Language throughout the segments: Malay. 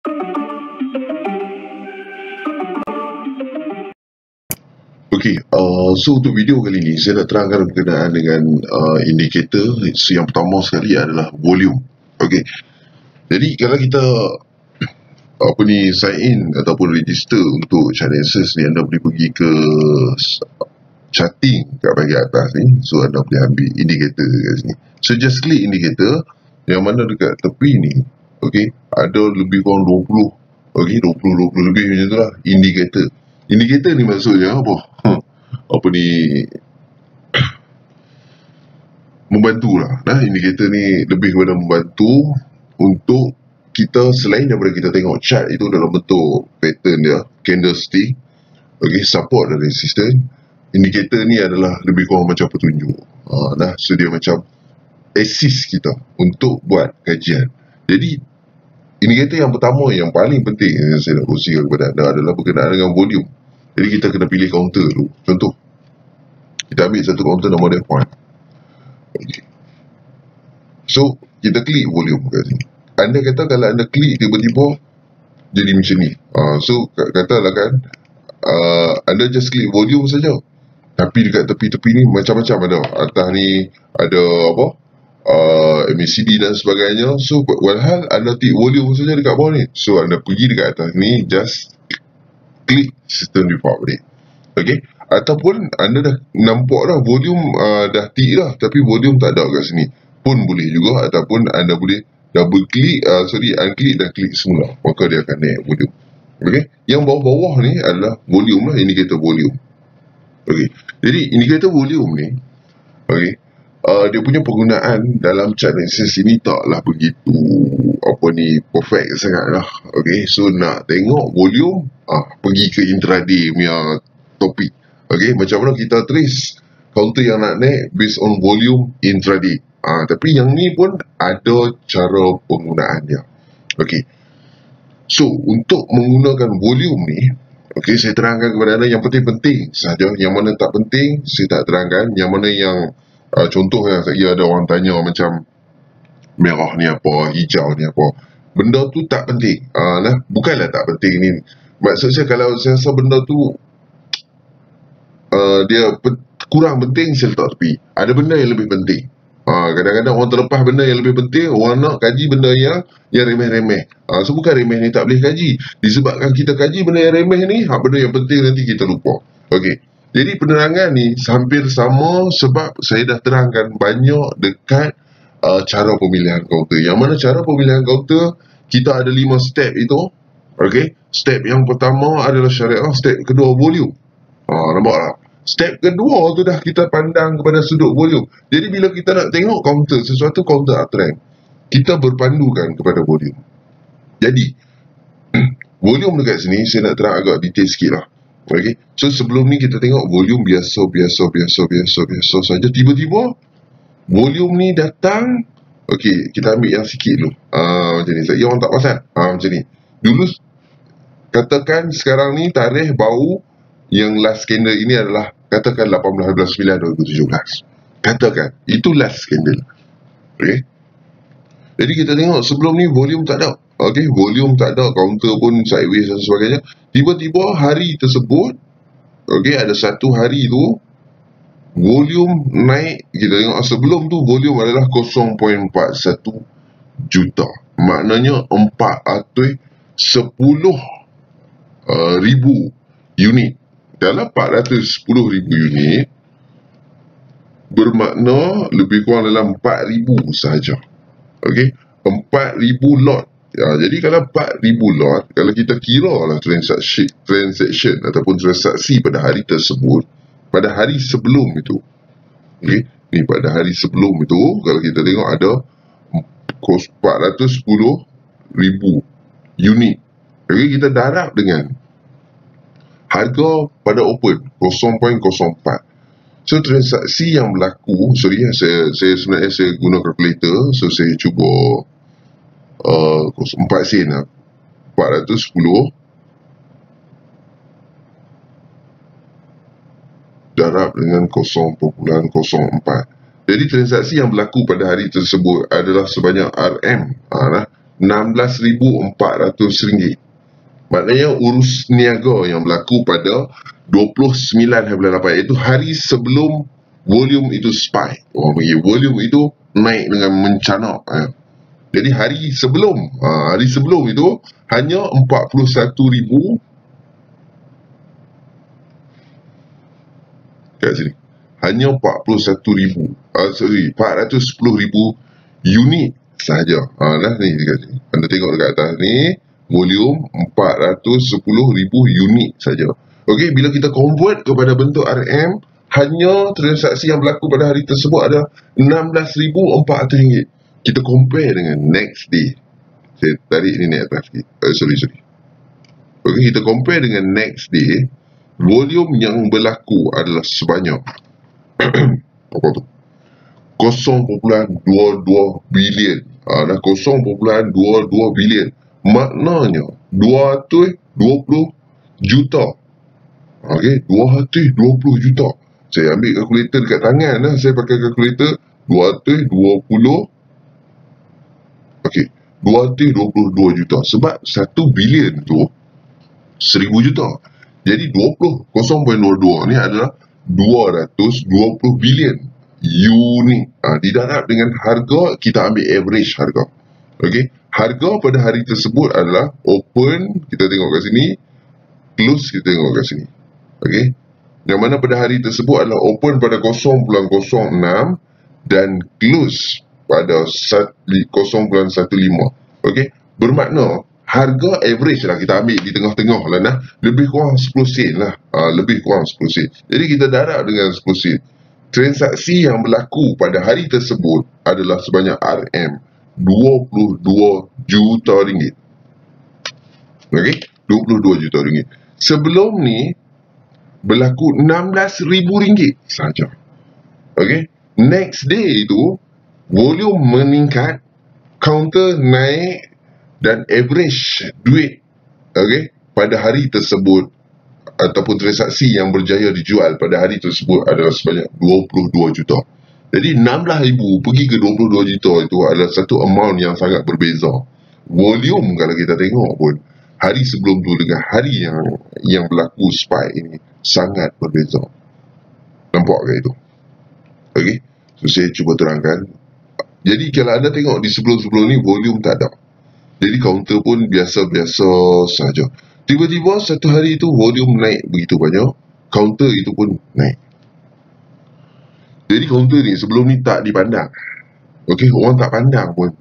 Okey, so untuk video kali ni saya nak terangkan berkenaan dengan indikator. Yang pertama sekali adalah volume. Okey. Jadi kalau kita sign in ataupun register untuk ChinaAccess ni, anda boleh pergi ke charting kat bahagian atas ni. So anda boleh ambil indikator kat sini. So just klik indikator yang mana dekat tepi ni. Okey, ada lebih kurang 20. Okey, 20 lebih macam tu lah indikator. Indikator ni maksudnya apa? Membantu lah. Indikator ni lebih kepada membantu untuk kita, selain daripada kita tengok chart itu dalam bentuk pattern dia, candlestick, support dan resistance. Indikator ni adalah lebih kurang macam petunjuk. So dia macam assist kita untuk buat kajian. Jadi indikator yang pertama yang paling penting yang saya nak kongsikan kepada anda adalah berkenaan dengan volume. Jadi kita kena pilih counter dulu. Contoh, kita ambil satu counter nama dia point. Okay. So kita klik volume kat sini. Anda kata kalau anda klik tiba-tiba jadi macam ni. So katalah kan, anda just klik volume saja. Tapi dekat tepi-tepi ni macam-macam ada. Atas ni ada apa? MACD dan sebagainya. So walhal anda klik volume saja dekat bawah ni. So anda pergi dekat atas ni, just klik system default ni. Okey, ataupun anda dah nampak dah volume dah tick dah, tapi volume tak ada kat sini pun boleh juga. Ataupun anda boleh double klik, unclick dan klik semula, maka dia akan naik volume. Okey, yang bawah-bawah ni adalah volume lah, indikator volume. Okey, jadi indikator volume ni, dia punya penggunaan dalam ChinaAccess ini taklah begitu perfect sangat lah. Okey, so nak tengok volume, pergi ke intraday punya topik. Okey, macam mana kita trace counter yang nak naik based on volume intraday. Tapi yang ni pun ada cara penggunaan dia. Okey, so untuk menggunakan volume ni, saya terangkan kepada anda yang penting-penting saja. Yang mana tak penting saya tak terangkan. Yang mana yang contoh yang ada orang tanya macam merah ni apa, hijau ni apa, benda tu tak penting. Bukanlah tak penting ni, maksud saya kalau saya rasa benda tu dia kurang penting, saya letak tepi. Ada benda yang lebih penting. Kadang-kadang orang terlepas benda yang lebih penting, orang nak kaji benda yang remeh-remeh. So bukan remeh ni tak boleh kaji, disebabkan kita kaji benda yang remeh ni, benda yang penting nanti kita lupa. Okey, jadi penerangan ni hampir sama sebab saya dah terangkan banyak dekat cara pemilihan counter. Yang mana cara pemilihan counter, kita ada 5 step itu. Okey, step yang pertama adalah syariah, step kedua volume. Nampak tak? Step kedua tu dah kita pandang kepada sudut volume. Jadi bila kita nak tengok counter, sesuatu counter uptrend, kita berpandukan kepada volume. Jadi volume dekat sini saya nak terang agak detail sikit lah. Okay. So sebelum ni kita tengok volume biasa saja. Tiba-tiba volume ni datang. Okay, kita ambil yang sikit dulu. Macam ni. Saya orang tak pasal. Macam ni. Dulu katakan sekarang ni tarikh baru yang last candle ini adalah katakan 18/9/2017. Katakan itu last candle. Okay. Jadi kita tengok sebelum ni volume tak ada. Okey, volume tak ada, counter pun sideways dan sebagainya. Tiba-tiba hari tersebut, ada satu hari tu volume naik. Kita tengok sebelum tu volume adalah 0.41 juta. Maknanya 410,000 unit. Dalam 410,000 unit bermakna lebih kurang dalam 4,000 sahaja. Okey, 4,000 lot. Jadi kalau 4,000 lot, kalau kita kira lah transaction ataupun transaksi pada hari tersebut, pada hari sebelum itu, ni pada hari sebelum itu, kalau kita tengok ada 410,000 unit. Kita darab dengan harga pada open 0.04. So transaksi yang berlaku, saya sebenarnya saya guna kalkulator. So saya cuba 4 sen lah. 410 darab dengan 0.04. Jadi transaksi yang berlaku pada hari tersebut adalah sebanyak RM RM16,400. Maknanya urus niaga yang berlaku pada 29/8, iaitu hari sebelum volume itu spike. Orang panggil volume itu naik dengan mencanak. Jadi hari sebelum itu hanya 41,000 kat sini. Hanya 410,000 unit sahaja. Dah ni dekat sini. Anda tengok dekat atas ni, volume 410,000 unit saja. Okey, bila kita convert kepada bentuk RM, hanya transaksi yang berlaku pada hari tersebut adalah RM16,400. Kita compare dengan next day. Saya tarik ni naik atas sikit. Sorry. Okey, kita compare dengan next day, volume yang berlaku adalah sebanyak apa tu? 0.22 bilion. Dah 0.22 bilion. Maknanya 220 juta. Okey, 220 juta. Saya ambil kalkulator dekat tangan lah. Saya pakai kalkulator 220. Okey, 222 juta. Sebab 1 bilion tu 1000 juta. Jadi 0.22 ni adalah 220 bilion unit. Didarab dengan harga, kita ambil average harga. Okey, harga pada hari tersebut adalah open, kita tengok kat sini, close, kita tengok kat sini. Okey, yang mana pada hari tersebut adalah open pada 0.06 dan close pada 0.15. Okey, bermakna harga average lah kita ambil di tengah-tengah lah nah, lebih kurang 10 sen lah. Lebih kurang 10 sen. Jadi kita darab dengan 10 sen. Transaksi yang berlaku pada hari tersebut adalah sebanyak RM 22 juta ringgit. Okey, 22 juta ringgit. Sebelum ni berlaku RM16,000 saja. Okey, next day itu volume meningkat, counter naik, dan average duit pada hari tersebut ataupun transaksi yang berjaya dijual pada hari tersebut adalah sebanyak 22 juta. Jadi 16,000 pergi ke 22 juta itu adalah satu amount yang sangat berbeza. Volume kalau kita tengok pun hari sebelum tu dengan hari yang berlaku spike ini sangat berbeza. Nampak ke itu? Okey, so saya cuba terangkan. Jadi kalau anda tengok di sebelum-sebelum ni volume tak ada. Jadi counter pun biasa-biasa saja. Tiba-tiba satu hari itu volume naik begitu banyak, counter itu pun naik. Jadi counter ni sebelum ni tak dipandang. Okey, orang tak pandang pun.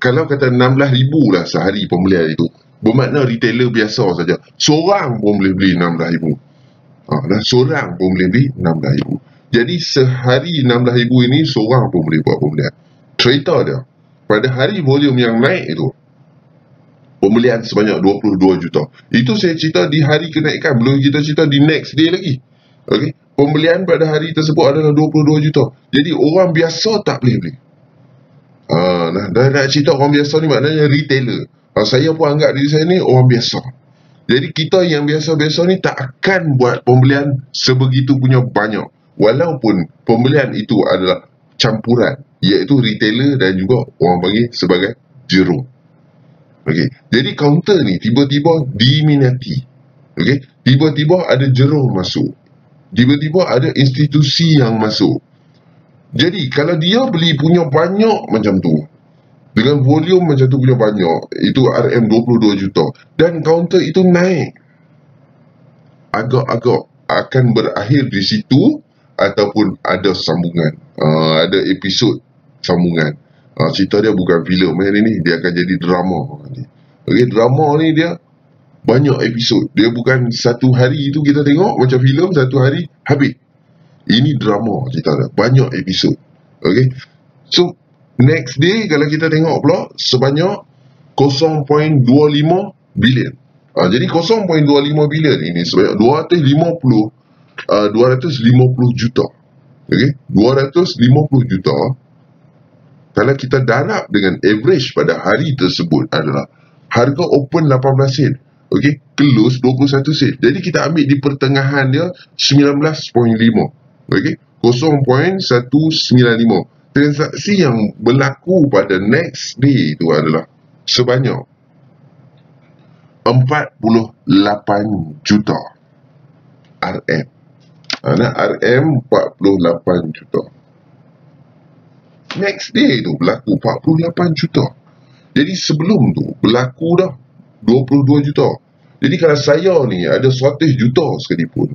Kalau kata 16,000 lah sehari pembelian itu, bermakna retailer biasa saja. Seorang pun boleh beli 16,000. Seorang pun boleh beli 16,000. Jadi sehari 16,000 ini seorang pun boleh buat pembelian. Cerita dia, pada hari volume yang naik itu, pembelian sebanyak 22 juta. Itu saya cerita di hari kenaikan, belum kita cerita di next day lagi. Okey, pembelian pada hari tersebut adalah 22 juta. Jadi orang biasa tak boleh beli. Dah nak cerita orang biasa ni maknanya retailer. Saya pun anggap diri saya ni orang biasa. Jadi kita yang biasa-biasa ni tak akan buat pembelian sebegitu punya banyak. Walaupun pembelian itu adalah campuran, iaitu retailer dan juga orang panggil sebagai jero. Okey, jadi counter ni tiba-tiba diminati. Okey, tiba-tiba ada jero masuk. Tiba-tiba ada institusi yang masuk. Jadi kalau dia beli punya banyak macam tu, dengan volume macam tu punya banyak, itu RM 22 juta, dan counter itu naik, agak-agak akan berakhir di situ ataupun ada sambungan, ada episod sambungan. Cerita dia bukan filem ni, dia akan jadi drama. Okey, drama ni dia banyak episod. Dia bukan satu hari itu kita tengok macam filem satu hari habis. Ini drama cerita dia, banyak episod. Okey, so next day kalau kita tengok pula sebanyak 0.25 bilion. Jadi 0.25 bilion ini sebanyak 250 juta. Okey, 250 juta. Kalau kita darab dengan average pada hari tersebut adalah harga open 18 sen. Okey, close 21 sen. Jadi kita ambil di pertengahan dia 19.5. Okey, 0.195. Transaksi yang berlaku pada next day itu adalah sebanyak 48 juta RM. RM 48 juta. Next day tu berlaku 48 juta. Jadi sebelum tu berlaku dah 22 juta. Jadi kalau saya ni ada 100 juta sekalipun,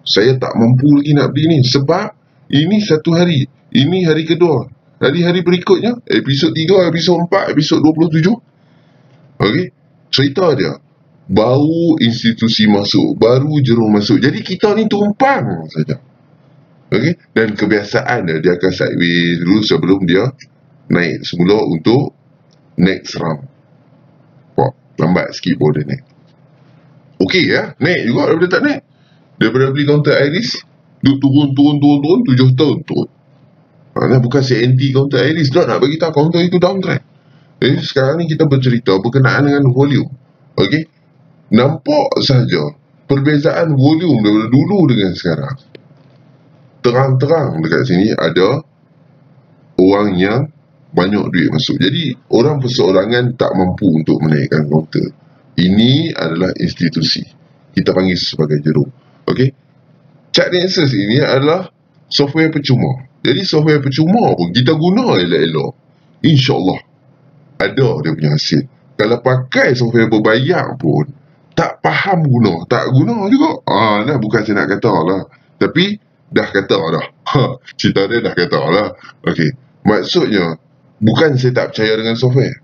saya tak mampu lagi nak beli ni. Sebab ini satu hari. Ini hari kedua. Hari-hari berikutnya, episod 3, episod 4, episod 27. Okey, cerita dia. Baru institusi masuk, baru Jerome masuk. Jadi kita ni tumpang saja. Okey, dan kebiasaan dia akan sideways dulu sebelum dia naik semula untuk next round. Lambat sikit baru dia naik. Okey ya, naik juga daripada tak naik. Daripada beli counter Iris, turun 7 tahun turun. Bukan CNT counter Iris dah nak bagi tahu counter itu downtrend. Jadi sekarang ni kita bercerita berkenaan dengan volume. Okey, nampak saja perbezaan volume daripada dulu dengan sekarang. Terang-terang dekat sini ada orang yang banyak duit masuk. Jadi orang perseorangan tak mampu untuk menaikkan counter. Ini adalah institusi. Kita panggil sebagai Jerome. Okey. ChartNexus ini adalah software percuma. Jadi software percuma pun kita guna elok-elok, InsyaAllah ada dia punya hasil. Kalau pakai software berbayar pun tak faham guna, tak guna juga. Nah, bukan saya nak kata lah, tapi dah kata dah. Cerita dia dah kata lah. Okey. Maksudnya bukan saya tak percaya dengan software.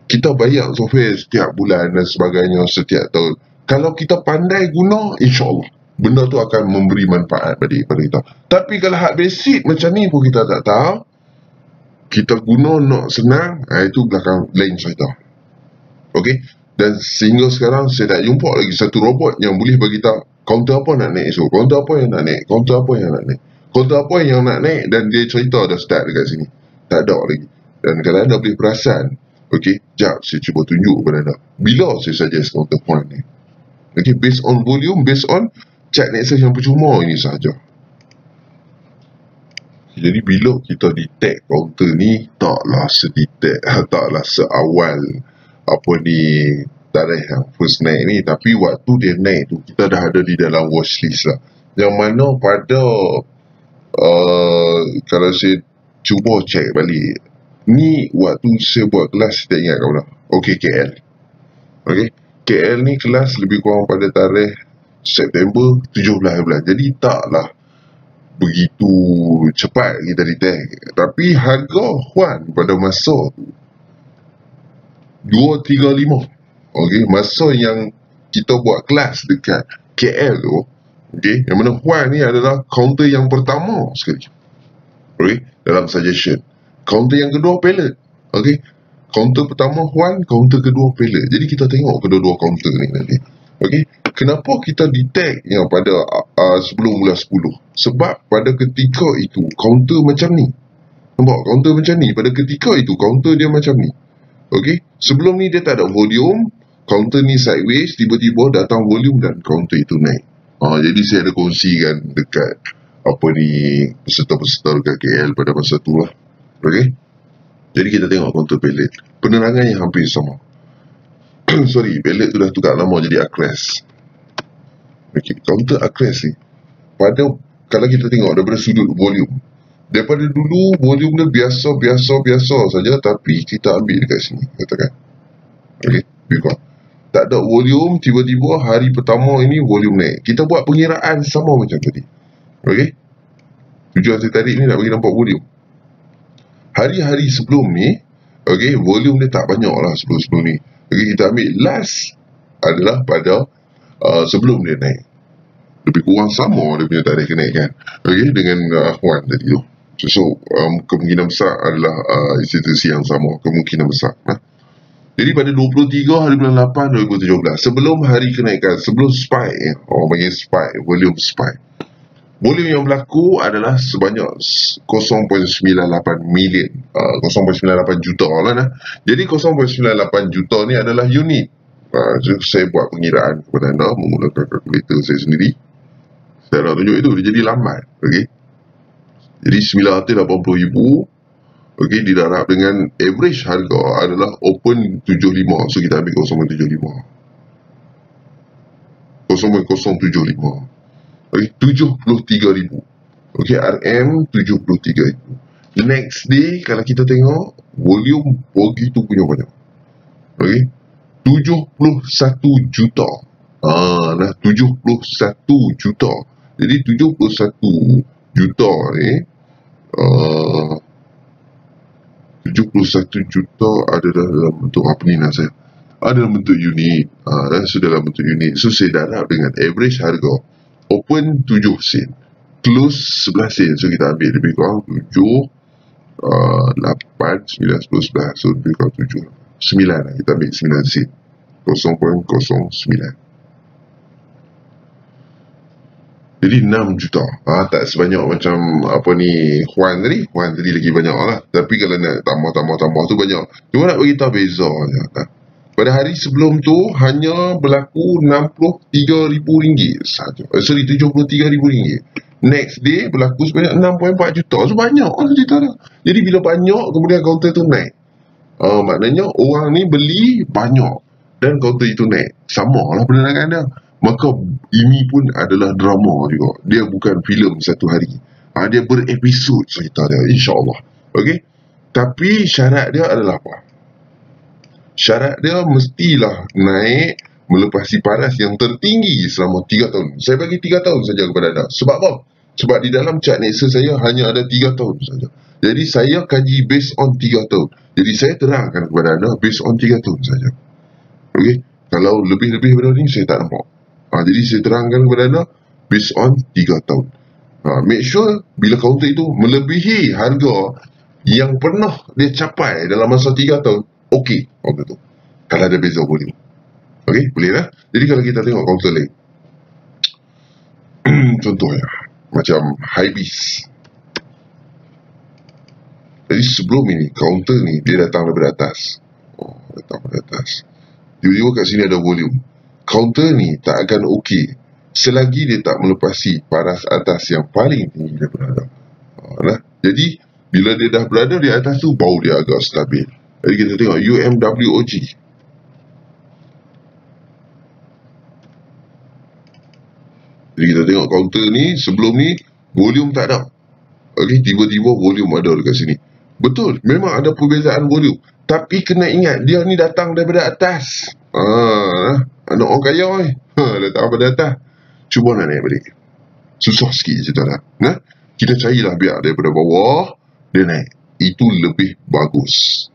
Kita bayar software setiap bulan dan sebagainya, setiap tahun. Kalau kita pandai guna, InsyaAllah benda tu akan memberi manfaat pada kita. Tapi kalau hak basic macam ni pun kita tak tahu, kita guna nak senang, itu belakang lain cerita. Okey. Dan sehingga sekarang saya tak jumpa lagi satu robot yang boleh bagi tahu counter apa nak naik esok, counter apa yang nak naik, counter apa yang nak naik, counter apa yang nak naik, dan dia cerita dah start dekat sini. Tak ada lagi. Dan kalau anda boleh perasan, okey, jap saya cuba tunjuk kepada anda bila saya suggest counter point ni. Okey, based on volume, based on ChartNexus yang percuma ini sahaja. Jadi bila kita detect counter ni, taklah sedetect, taklah seawal apa ni tarikh yang first naik ni, tapi waktu dia naik tu kita dah ada di dalam watchlist lah. Yang mana pada kalau saya cuba check balik, ni waktu saya buat kelas, saya tak ingat kau dah. Okey, KL. Okey, KL ni kelas lebih kurang pada tarikh September 17 bulan. Jadi taklah begitu cepat kita detect. Tapi harga Huan pada masa tu 235. Okey, masa yang kita buat kelas dekat KL tu, okey, yang mana Huan ni adalah counter yang pertama sekali. Okey, dalam suggestion. Counter yang kedua pellet. Okey, counter pertama Huan, counter kedua pellet. Jadi kita tengok kedua-dua counter ni nanti. Okey, kenapa kita detect yang pada sebelum bulan 10? Sebab pada ketika itu counter macam ni. Nampak counter macam ni, pada ketika itu counter dia macam ni. Okey, sebelum ni dia tak ada volume, counter ni sideways, tiba-tiba datang volume dan counter itu naik. Jadi saya ada kongsikan dekat apa ni peserta-peserta dekat KL pada masa tu lah. Okey, jadi kita tengok counter pellet, penerangannya hampir sama. Sorry, pellet tu dah tukar nama jadi Acres. Okey, counter Acres ni pada, kalau kita tengok daripada sudut volume, daripada dulu volume dia biasa saja, tapi kita ambil dekat sini katakan. Okey, tak ada volume, tiba-tiba hari pertama ini volume naik. Kita buat pengiraan sama macam tadi. Okey, tujuan saya tarik ni nak bagi nampak volume. Hari-hari sebelum ni, okey, volume dia tak banyak lah sebelum ni. Okey, kita ambil last adalah pada sebelum dia naik. Lebih kurang sama dia punya tarikh kenaikan. Okey, dengan Huan tadi tu. So, kemungkinan besar adalah institusi yang sama. Kemungkinan besar. Jadi pada 23 hari bulan 8 2017, sebelum hari kenaikan, sebelum spike, orang panggil spike, volume spike, volume yang berlaku adalah sebanyak 0.98 million, 0.98 juta lah nah. Jadi 0.98 juta ni adalah unit. Saya buat pengiraan kepada anda menggunakan kalkulator saya sendiri. Saya nak tunjuk itu, dia jadi lambat. Okey, jadi 980,000 Okey, didarab dengan average harga adalah open 75. So kita ambil 0.75. 0.075. Okey, 73,000. Okey, RM 73,000. Next day kalau kita tengok volume begitu punya banyak. Okey, 71 juta. Nah 71 juta. Jadi 71 juta ni 71 juta ada dalam bentuk apa ni nak saya? Ada dalam bentuk unit. Sudah dalam bentuk unit. So saya darab dengan average harga open 7 sen, close 11 sen. So kita ambil lebih kurang 7 8 9 10 11. So lebih kurang 7 9 lah. Kita ambil 9 sen, 0.09. Jadi 6 juta. Tak sebanyak macam apa ni Juan tadi lagi banyak lah. Tapi kalau nak tambah tu banyak. Cuma nak beritahu beza je. Pada hari sebelum tu hanya berlaku RM63,000 sahaja. Sorry, RM73,000. Next day berlaku sebanyak 6.4 juta. So banyak lah cerita dia. Jadi bila banyak kemudian kaunter tu naik. Maknanya orang ni beli banyak dan kaunter itu naik. Sama lah penerangan dia. Maka ini pun adalah drama juga. Dia bukan filem satu hari. Dia berepisod cerita dia, insyaAllah. Okey. Tapi syarat dia adalah apa? Syarat dia mestilah naik melepasi paras yang tertinggi selama 3 tahun. Saya bagi 3 tahun saja kepada anda. Sebab apa? Sebab di dalam chart Nexus saya hanya ada 3 tahun saja. Jadi saya kaji based on 3 tahun. Jadi saya terangkan kepada anda based on 3 tahun saja. Okey. Kalau lebih-lebih daripada ni saya tak nampak. Jadi saya terangkan kepada anda based on 3 tahun. Make sure bila kaunter itu melebihi harga yang pernah dia capai dalam masa 3 tahun, okey kaunter tu. Kalau ada beza volume. Okey, boleh lah. Jadi kalau kita tengok kaunter lain, contohnya macam Hybis. Jadi sebelum ini kaunter ni dia datang daripada atas. Datang daripada atas. Tiba-tiba kat sini ada volume. Kaunter ni tak akan okey selagi dia tak melepasi paras atas yang paling tinggi dia berada. Jadi bila dia dah berada di atas tu baru dia agak stabil. Jadi kita tengok UMWOG. Jadi kita tengok kaunter ni sebelum ni volume tak ada. Okey, tiba-tiba volume ada dekat sini. Betul, memang ada perbezaan volume. Tapi kena ingat dia ni datang daripada atas. Anak orang kaya ni. Datang daripada atas. Cuba nak naik balik. Susah sikit cerita dah. Kita carilah biar daripada bawah dia naik. Itu lebih bagus.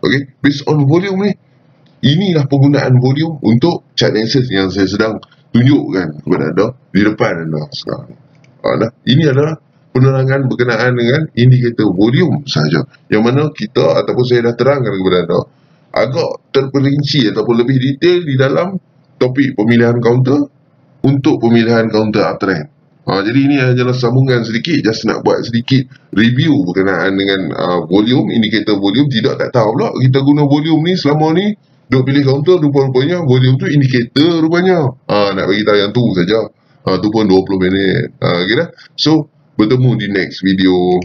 Okey, based on volume ni. Inilah penggunaan volume untuk chart Nexus yang saya sedang tunjukkan kepada anda di depan anda sekarang. Ini adalah penerangan berkenaan dengan indikator volume sahaja. Yang mana kita ataupun saya dah terangkan kepada anda agak terperinci ataupun lebih detail di dalam topik pemilihan kaunter untuk pemilihan kaunter uptrend. Jadi ini hanyalah sambungan sedikit, just nak buat sedikit review berkenaan dengan volume, indikator volume. Tidak tak tahu pula kita guna volume ni selama ni duk pilih kaunter, rupanya volume tu indikator rupanya. Nak bagi tahu yang tu saja. Tu pun 20 minit. Okay dah. So bertemu di next video.